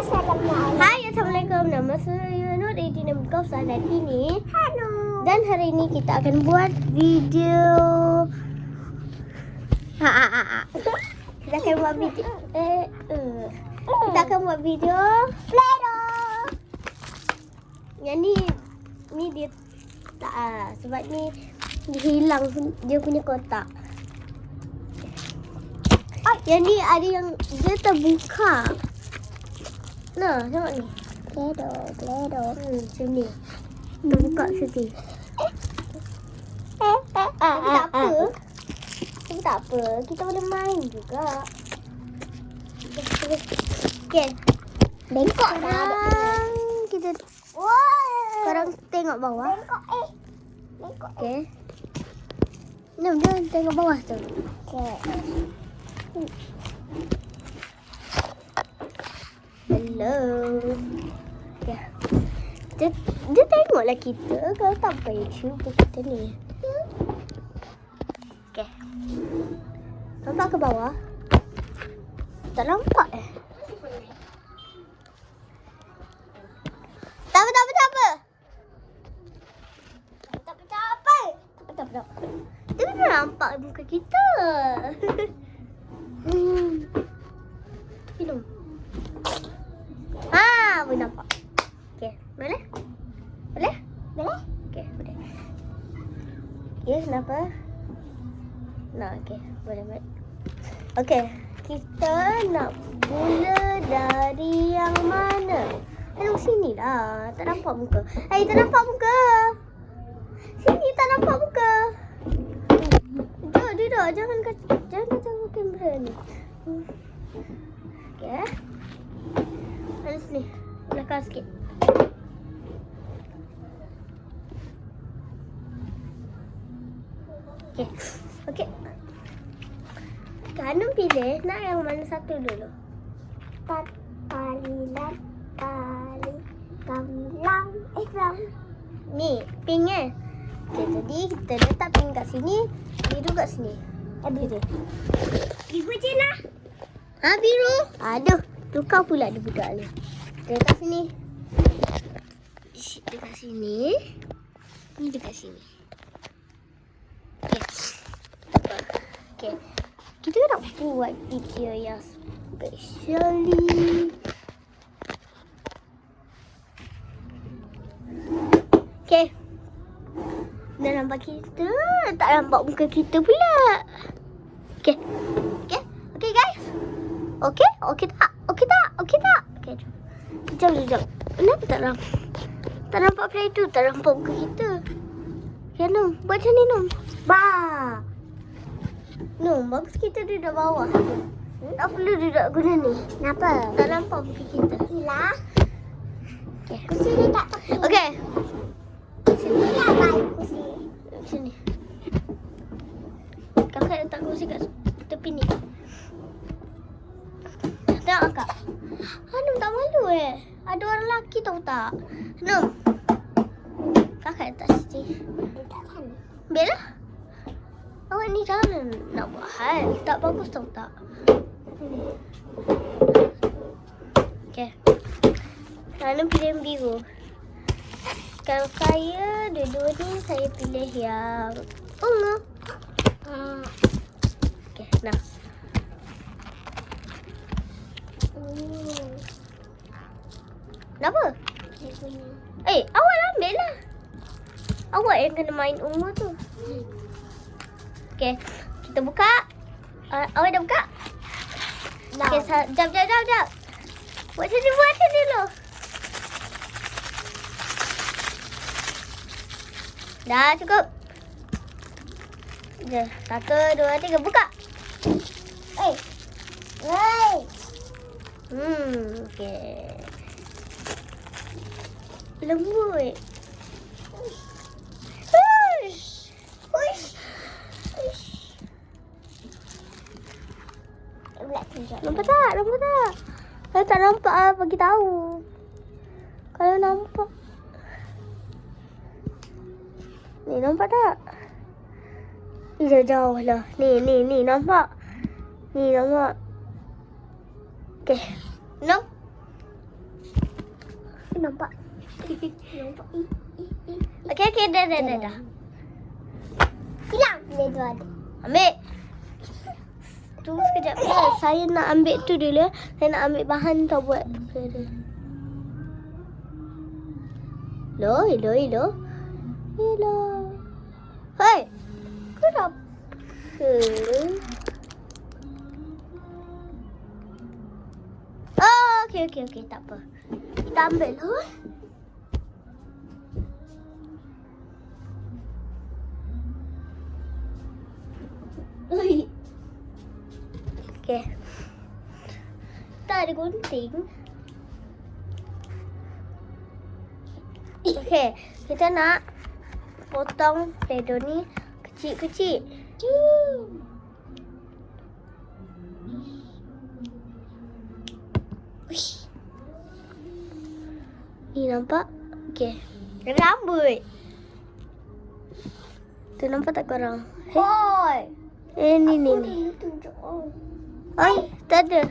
Hai, Assalamualaikum. Nama saya Dina dan ini hanum. Dan hari ini kita akan buat video. Kita akan buat video. Kita akan buat video playdoh. Yang ni dia tak sebab ni dia hilang dia punya kotak. Yang ni ada yang dia terbuka. Nah, tengok ni. Playdoh. Sini. Terbuka sini. Tapi tak apa. Kita boleh main juga. Okey. Bengkok dah. Kita sekarang tengok bawah. Bengkok. Okey. Jom tengok bawah tu. Okey. Hello. Ya. Dia tengoklah kita. Kalau tak payah cuba kita ni. Okey. Nampak ke bawah? Tak nampak Tak apa. Dia kena nampak muka kita. Minum. Boleh nampak. Okey, boleh? Okey, boleh. Okey, kenapa? Nah, okey, boleh. Okey, kita nak mula dari yang mana? Sini lah. Tak nampak muka. Tak nampak muka. Sini tak nampak muka. Duduk. Jangan kacau kamera ni. Okey. Ada sini. Belakang sikit. Okey. Hanum pilih nak yang mana satu dulu? Palilan, kali, gamlang, ni, pink Okey, jadi kita letak pink kat sini, biru kat sini. Biru. Biru je lah. Biru. Aduh, tukar pula dia budak ni. Dia dekat sini. Dekat sini. Ni dekat sini. Okey. Tak apa. Okey. Kita nak buat video yang specially. Okey. Dah nampak kita. Tak nampak muka kita pula. Okey. Okey guys. Okey tak? Okey, jom. Kenapa tak nampak playdoh? Tak nampak muka kita. Okay, Num. Buat macam ni, Num. Num, bagus kita duduk bawah. Tak perlu duduk guna ni. Kenapa? Tak nampak muka kita. Hilang. Okay. Kursi ni tak pakai. Okay. Sini lah baik kursi. Sini. Kakak letak kursi kat tepi ni. Tengok kakak. Hanum tak malu Ada orang lelaki tahu tak? Hanum. Kakak letak sini. Ambil lah. Awak ni jangan nak buat hal. Tak bagus tahu tak? Okay. Hanum pilih yang biru. Kalau saya, dua-dua ni saya pilih yang ungu. Okay, nah. Kenapa? Awak ambil lah. Awak yang kena main ungu tu. Okay, kita buka. Awak dah buka? Okay, jap. Buat macam ni dulu. Dah cukup. 1, 2, 3, buka. Okay. Lembut. Nampak tak? Kalau tak nampak bagi tahu. Kalau nampak. Ni nampak tak? Jauh lah. Ni nampak. Ni nampak. Okey. No. nampak. Nampak. Okey, dah. Hilang. Dia ada. Ambil. Tunggu sekejap ya. Saya nak ambil tu dulu. Saya nak ambil bahan tau buat playdoh. Hello. Hei. Kenapa? Oh, okey. Tak apa. Kita ambil lah. Okey. Kita ada gunting. Okey. Kita nak potong playdoh ni kecil-kecil. Ni nampak? Okey. Rambut. Tu nampak tak korang? Oi. Ni. Oi, tak ada.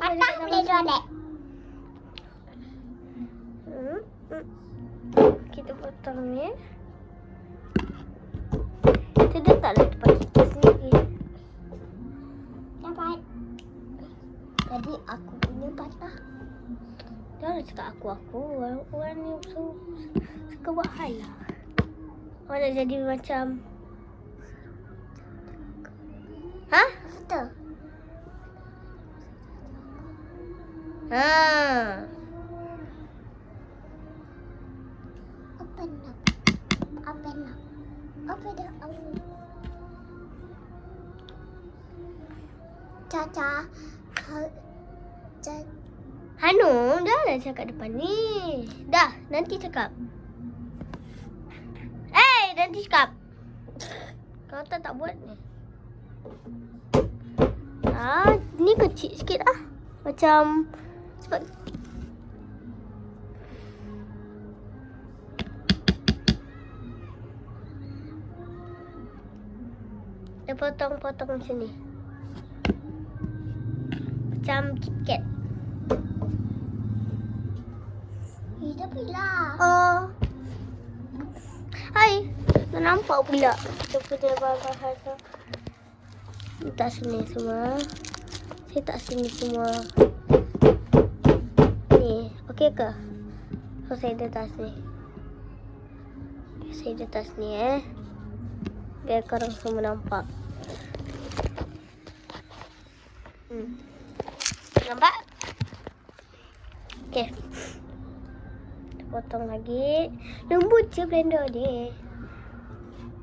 Patah playdoh dek. Kita potong ni. Kita letaklah tempat kita sendiri. Dapat. Jadi aku punya patah. Jangan cakap aku. Orang ni suka buat hal lah. Orang nak jadi macam... Ha? Betul. Apa dah awal? Caca. Hanum, dah lah cakap depan ni. Dah, nanti cakap. Nanti cakap. Kau tak buat ni. Ni kecil sikit lah. Macam sebab dia potong-potong macam ni. Macam KitKat. Tapi lah. Hai. Dah nampak pula. Kita punya bahan-bahan tu. Letak sini semua. Saya tak sini semua. Ni. Okey ke? So, saya letak sini. Saya letak sini biar korang semua nampak. Nampak? Okey. Kita potong lagi. Lembut je blender ni.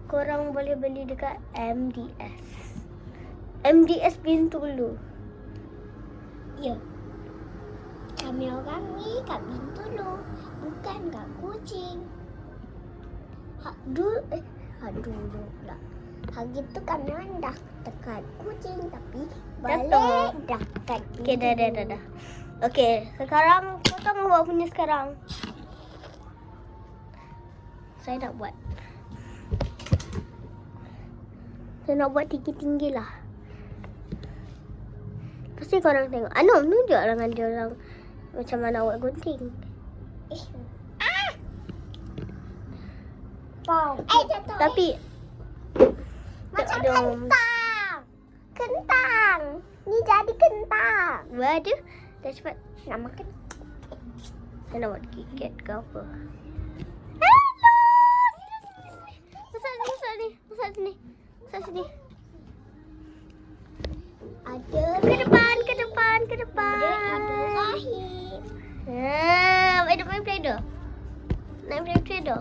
Korang boleh beli dekat MDS. MDS Bintulu. Ya. Kami orang ni kat Bintulu. Bukan kat Kuching. Dulu pula. Hari tu kami orang dah dekat Kuching. Tapi balik dah kat Bintulu. Okey, dah. Okey, sekarang potong awak punya sekarang. Saya nak buat. Saya nak buat tinggi-tinggi lah. Pasti korang tengok. Hanum, tunjuklah dengan dia orang macam mana awak gunting. Jatuh. Tapi macam kentang. Ni jadi kentang. Waduh, dah cepat nak makan. Saya nak buat KitKat ke apa. Masuk sini. Ada ke depan. Ada Rahim. Ada main playdoh. Nak main playdoh.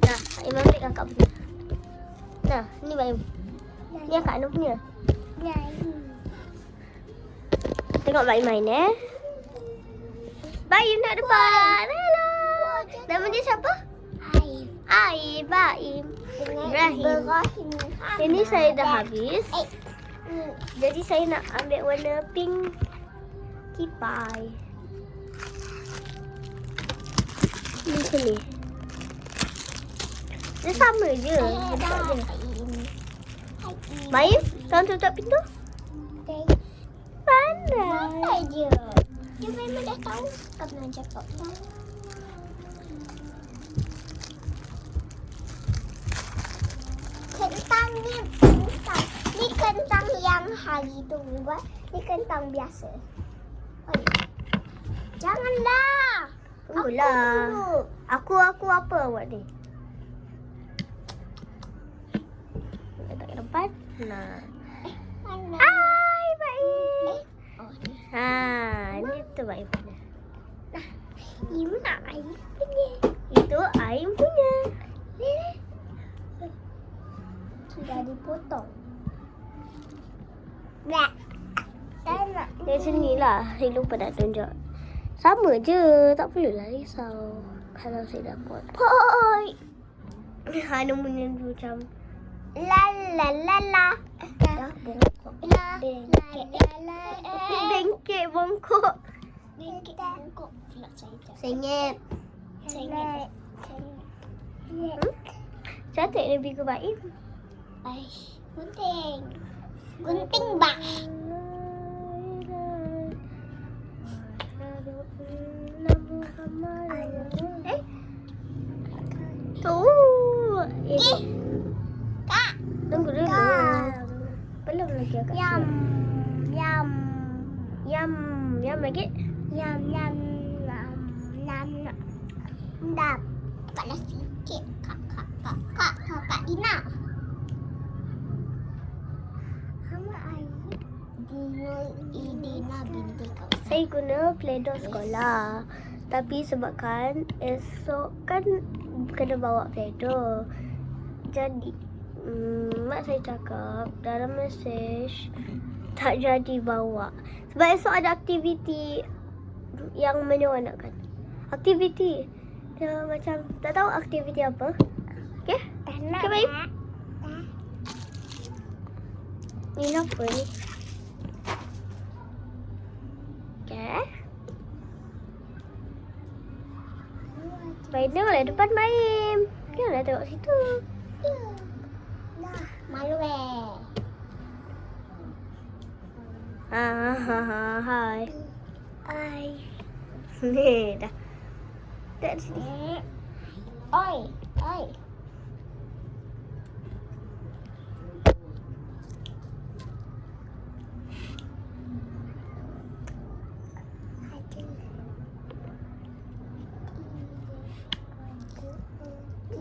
Nah, Imam ambil kakak punya. Nah, ni Baim. Ni kakak Hanum punya. Tengok Baim main Baim nak depan. Hello. Nama dia siapa? Baim. Ibrahim. Ini saya dah habis. Jadi saya nak ambil warna pink kipai. Ni sini. Dia sama je. Baim, kau tutup pintu. Pandai je. Dia memang dah tahu apa nak cakap. Kentang ni kentang. Ni kentang yang hari tu buat. Ni kentang biasa. Oh, janganlah. Tunggulah. Aku apa buat ni? Letak ke depan. Nah. Mana? Hai, baik. Oh, ni. Ha, ini tu baik punya. Ini nak air punya. Itu Aim punya. Ni. Sudah dipotong. Blak. Tak nak. Dari sini lah. Saya lupa nak tunjuk. Sama je. Tak perlulah risau. Kalau saya dapat. Poi. Hanum punya macam. La la la la. Dah bongkok. La Bengkek. la. Bengkek bongkok. Bengkek bongkok pula saya. Sengit. Sengit. Cantik lebih ke Baim. Aish, gunting. Gunting bah. Eh? Tu. Eh. Kak. Tunggu dulu. Kak. Belum lagi agak Yum. Yum. Yum. Yum lagi. Yum yum yum yum. Dapatlah sikit kakak Dina. Hama air. Dina binti kau. Saya guna playdoh sekolah. Tapi sebabkan esok kan kena bawa playdoh. Jadi mak saya cakap dalam mesej tak jadi bawa. Sebab esok ada aktiviti yang menyeronokkan. Aktiviti dia macam tak tahu aktiviti apa. Okey? Tak nak. Okay, baik. Tak. Ni apa ni? Okey. Baik tengoklah depan Baim. Janganlah tengok situ. Dah, malu Hai. Ai. Ni dah. Tak di sini. Oi, oi.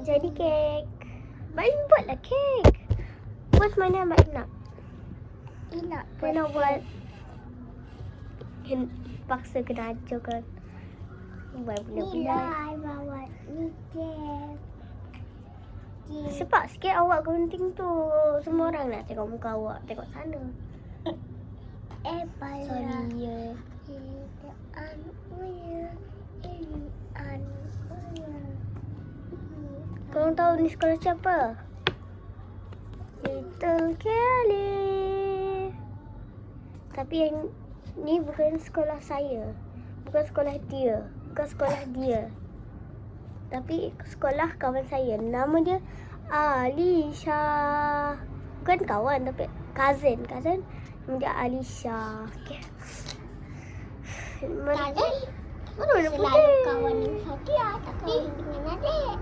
Jadi kek. Baim buatlah kek. Buat mana Baim nak? Ina Baim nak buat. Paksa kena hancurkan. Baim boleh Nila buat. bawa ni kek. Cepat sikit awak gunting tu. Semua orang nak tengok muka awak. Tengok sana. Pala. Sorry ya. Ini anunya. Ini anunya. Korang tahu ni sekolah siapa? Little Kelly. Tapi yang ni bukan sekolah saya. Bukan sekolah dia. Bukan sekolah dia. Tapi sekolah kawan saya. Nama dia Alisha. Bukan kawan tapi cousin. Nama dia Alisha. Okay. Cousin? Mana putih? Selalu kawan dengan Fatia. Tak kawan dengan adik.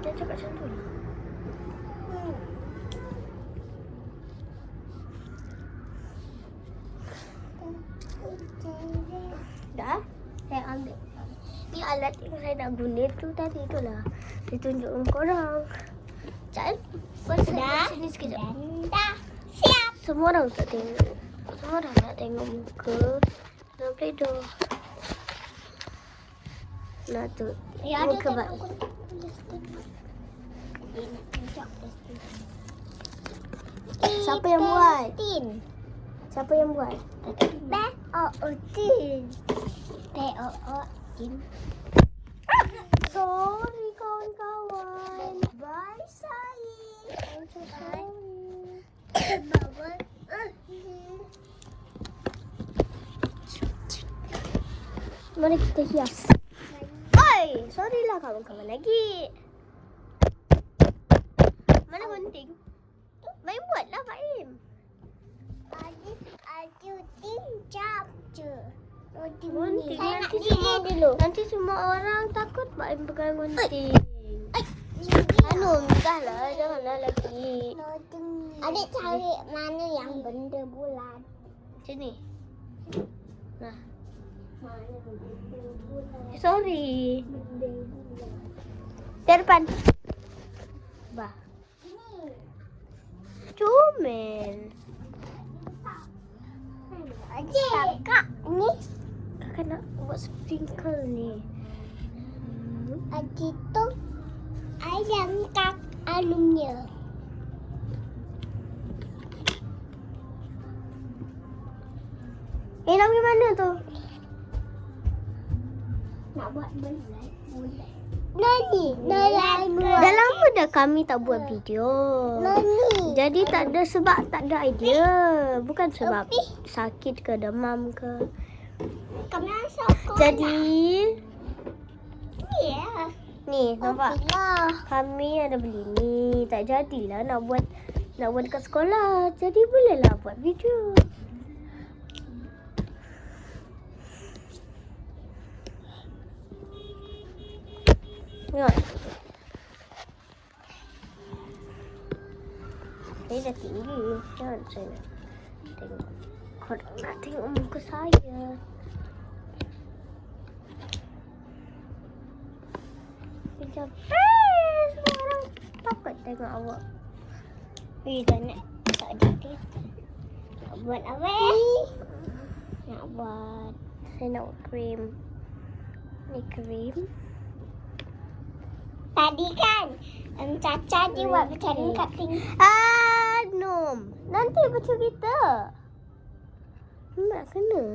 Dia cakap macam tu. Dah? Saya ambil. Ni alat yang saya nak guna tu tadi tu lah. Saya tunjukkan korang. Sekejap. Dah? Sini sekejap. Dah. Siap. Semua orang tak tengok. Semua orang nak tengok muka. Nak playdoh. Nah tu. Ya, ada Muka tak baik. Siapa yang buat? Tin. Siapa yang buat? Tin. Tin. Sorry kawan-kawan. Bye, sayang. I'm so sorry. Bye. Mari kita hias. Oi, sorry lah kawan-kawan lagi. Mana gunting? Baim buatlah Baim. Adik tin jam je. Gunting. Nanti semua orang takut Mak Im pegang gunting. Hanum, sudahlah. Janganlah lagi. Adik cari mana yang benda bulat. Sini. Nah. Mana benda bulat? Sorry. Benda bulat. Di depan. Bah. Ini. Comel. Kakak ni. Kakak nak buat sprinkle ni. Adik tu ayam kak hanumnya. Nak pergi mana tu? Nak buat bulat. Nani. Dah lama dah kami tak buat video. Nani. Jadi tak ada sebab tak ada idea. Bukan sebab sakit ke demam ke. Kami sekolah. Jadi Ya. ni nampak. Lah. Kami ada beli ni. Tak jadilah nak buat dekat sekolah. Jadi bolehlah buat video. Tengok. Saya dah tinggi. Jangan saya nak tengok. Korang nak tengok muka saya. Sekejap. Semua orang takut tengok awak. Tak nak. Tak jadi. Nak buat apa? Nak buat. Saya nak buat krim. Ni krim. Tadi kan Caca dia buat macam ni kat tinggi. Hanum. Nanti baca kita. Nak kena.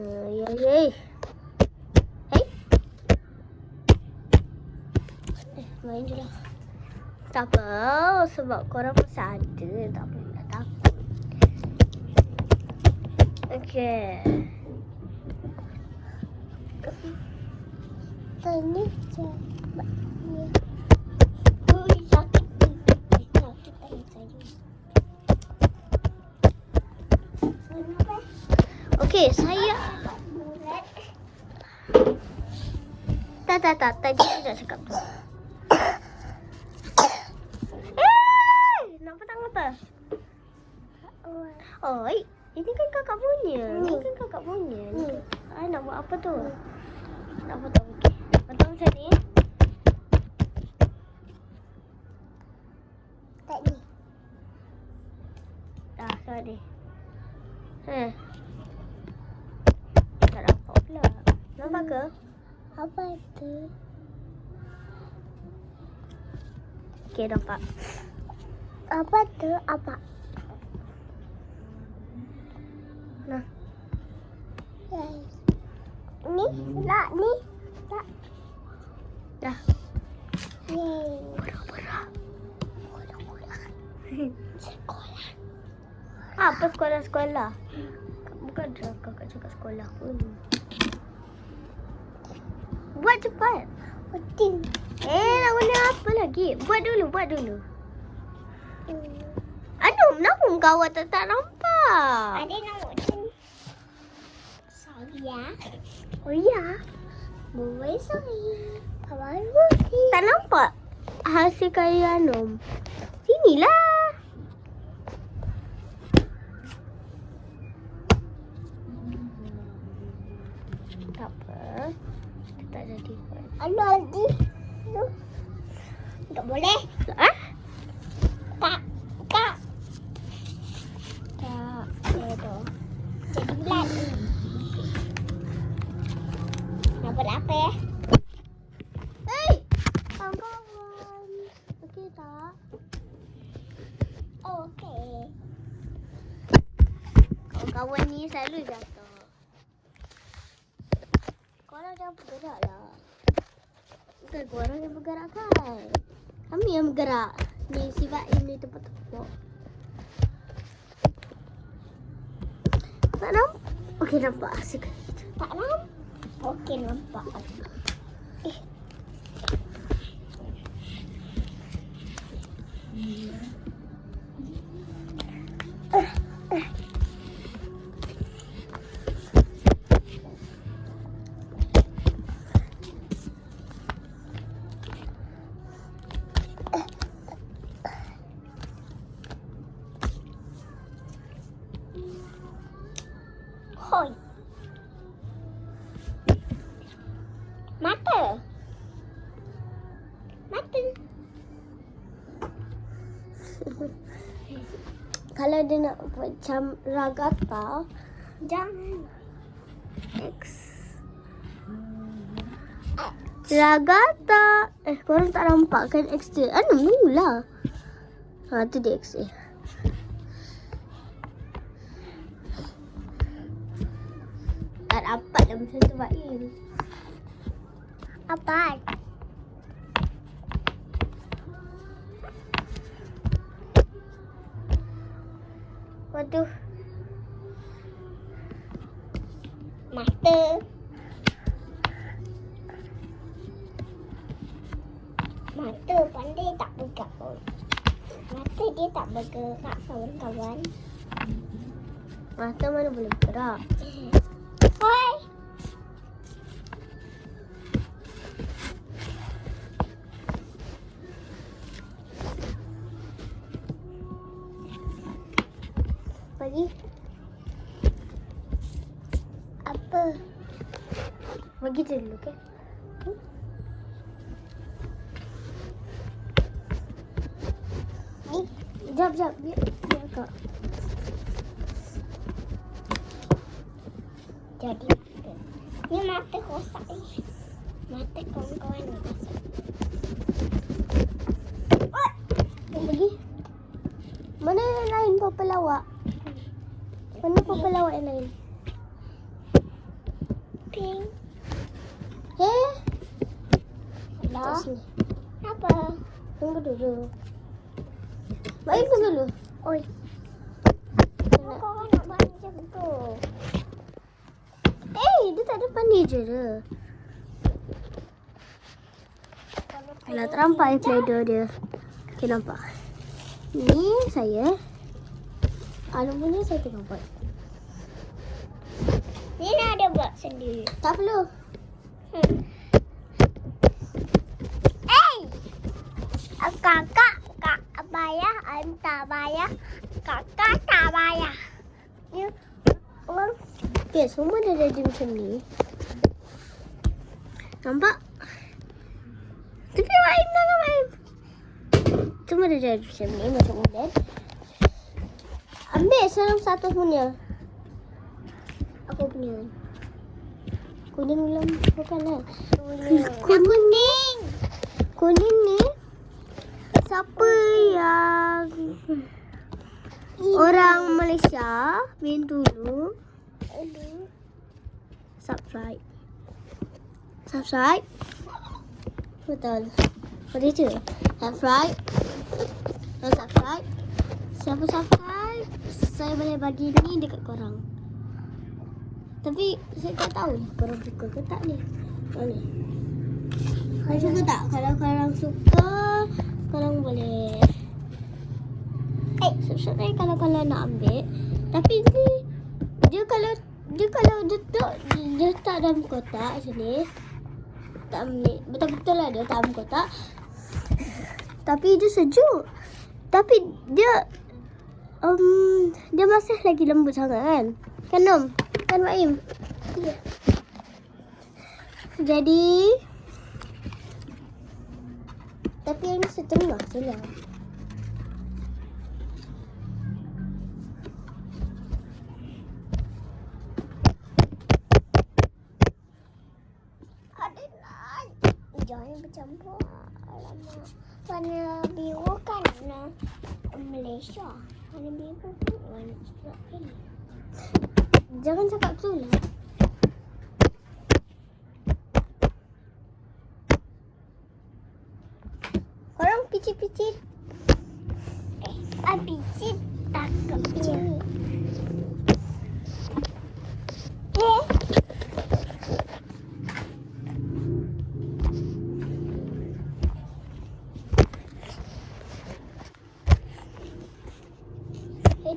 Hei. Main je lah. Tak apa. Sebab korang masih ada. Tak boleh takut. Okey. Tanya je. Okey, saya tak. Tadi tidak cakap tu. Nak petang apa? Oh, ini kan kakak punya. Ini kan kakak punya. Nak buat apa tu? Nak potong. Okey. Potong macam ni. Tak ni. Dah, sorry. Tak nampak pula. Nampak ke? Apa tu? Okey, nampak. Apa tu? Apa? Nah. Ni? Tak ni? Tak. Dah. Yeay. Pura-pura. Sekolah. Apa sekolah-sekolah? Bukan kakak cakap sekolah pun. Buat cepat. Penting. Nak guna apa lagi? Buat dulu. Aduh, kenapa muka awak tak nampak? Adik nak buat macam ni. Sorry ya. Oh ya? Boleh sorry. Kawan boleh. Tak nampak hasil karya Hanum. Sinilah. Tak apa. Kita tak jadi. Lagi. Tak boleh. Ah? Tak. Tak. Playdoh. Jadi bulat ni. Nak buat apa ya? Hei! Kawan-kawan. Okey tak? Okey. Kawan-kawan ni selalu jatuh. Korang jangan bergerak lah. Bukan korang yang bergerak kan? Kami yang bergerak. Ni sifat ini tepuk-tepuk. Tak nampak? Okey, nampak. Suka. Tak nampak. Okey, nampak. dia nak buat macam ragata. Jangan. X. Ragata. Korang tak nampak kan X dia? Mula. Tu dia X dia. Tak dapat dah macam tu Baim. Apa? Waduh. Mata. Mata pandai tak bergerak. Mata dia tak bergerak, kawan-kawan. Mata mana boleh bergerak? Hai. Bagi. Apa? Bagi je dulu, okay? Ni. Jap. Biar Kak. Jadi ni mata rosak ni. Mata kawan-kawan ni rosak. Bagi. Mana yang lain papa lawak? Mana papa lawak yang lain? Pink. Kat Lah. sini. Apa? Tunggu dulu. Baik tunggu dulu. Oi. Kawan nak buat macam tu. Dia tak ada pandai je dia. Alah, terampak playdoh dia. Okay, nampak. Ni saya. Hanum punya saya tengok buat. Dina ada buat sendiri. Tak perlu. Kakak bayar, tak bayar. Kakak tak bayar. Ya. Orang Okay, semua dah jadi macam ni. Nampak? Tapi Baim jangan Baim. Semua dah jadi macam ni, macam model. Ambil serum satu punya. Aku punya. Kuning belum? Bukan lah. Kuning ni. Siapa yang orang Malaysia dulu subscribe. Betul. Boleh je. Subscribe. Siapa subscribe, saya boleh bagi ni dekat korang. Tapi saya tak tahu ni korang suka ke tak ni. Boleh. Korang suka tak? Kalau korang suka, korang boleh subscribe kalau kalian nak ambil. Tapi ni dia kalau dia tak dalam kotak sini. Tak ambil. Betul-betul lah dia tak dalam kotak. Tapi dia sejuk. Tapi dia masih lagi lembut sangat kan? Kan Nom? Kan Baim? Ya. Jadi tapi yang ni setengah je lah. Jangan bercampur. Alamak. Warna biru kan warna Malaysia. Warna biru pun warna ini. Jangan cakap tu lah. Korang picit-picit. Picit tak kecil.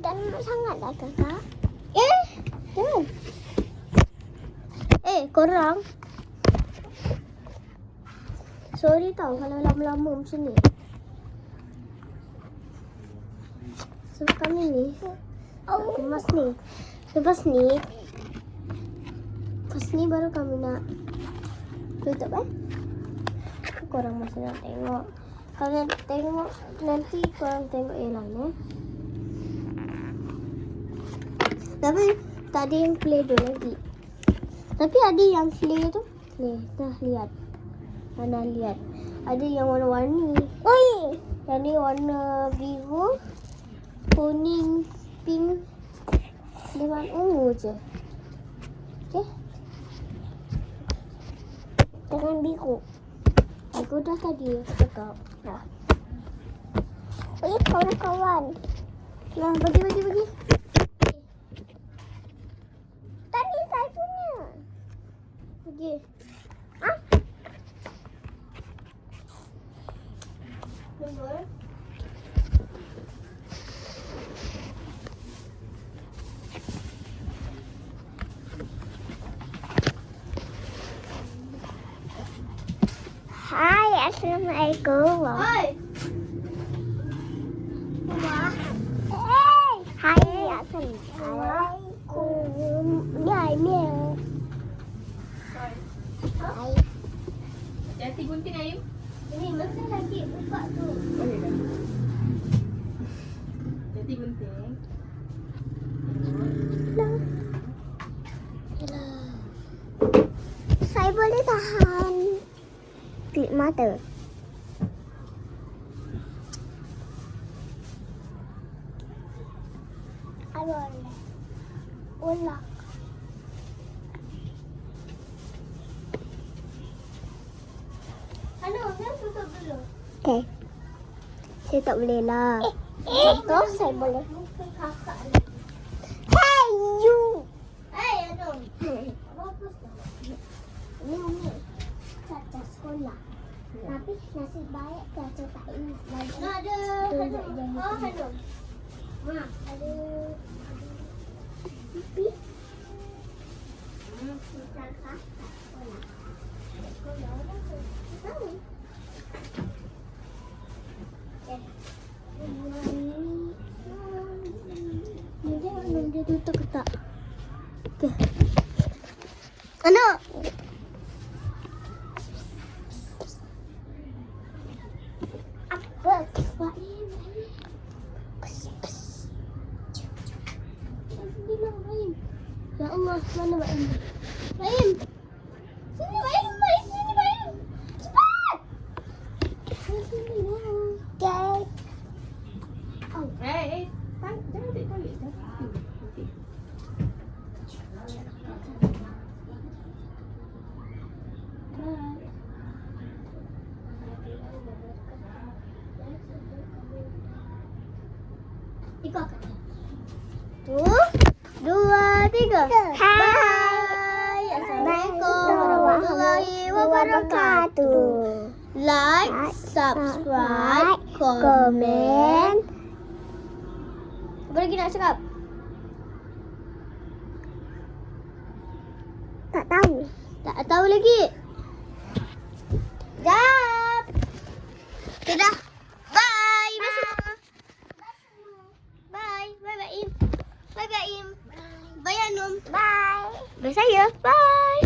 Tak nak sangat lah kakak. Jangan. Korang. Sorry tau kalau lama-lama macam ni. Sebab kami ni nak kemas ni. Lepas ni baru kami nak tutup Korang masih nak tengok. Kalau tengok nanti korang tengok yang lain Tapi tak ada yang playdoh lagi. Tapi ada yang clay tu. Clay. Dah lihat. Dah lihat. Ada yang warna-warni. Oi. Yang ni warna biru, kuning, pink dengan ungu je. Okay. Dengan biru. Aku dah tadi cakap. Dah. Oi, kawan-kawan. Nah, bagi. Tadi saya punya. Bagi. Ah, Tunggu. hai, Assalamualaikum. Hai. Wah. Hai, Assalamualaikum. Hai, Mel. Hai. Hati gunting Aim. Ini masih lagi buka tu. Boleh kan? Hati gunting. Saya boleh tahan klip mata. Boleh. Ulak. Hanum, dia tutup dulu. Okay. Saya tak boleh lah. Contoh saya boleh. Muka kakak ni. Hey, you. Hey, Hanum. Bagus tak? Ini Umi. Caca sekolah. Tapi nasib baik Caca tak ingat lagi. Nak ada Hanum. Oh, Hanum. Ha, ada pipi. Kita kakak sekolah. Sekolah dah tahu. Ni dia Hanum, dia tutup ke tak? Okay. Hanum. Apa? Ya Allah, mana Baim? Baim! Sini Baim, sini Baim! Cepat! Sini lah. Okay. Jangan ambil toilet. Okey. Ikut kakak. 1, 2, 3. Hai. Bye. Assalamualaikum warahmatullahi wabarakatuh. Like, subscribe, komen. Apa lagi nak cakap? Tak tahu. Tak tahu lagi. Jap. Okay dah. Bye. Bye semua. Bye. Bye Baim. Bye Baim. Bye Hanum. Bye. Bye saya. Bye.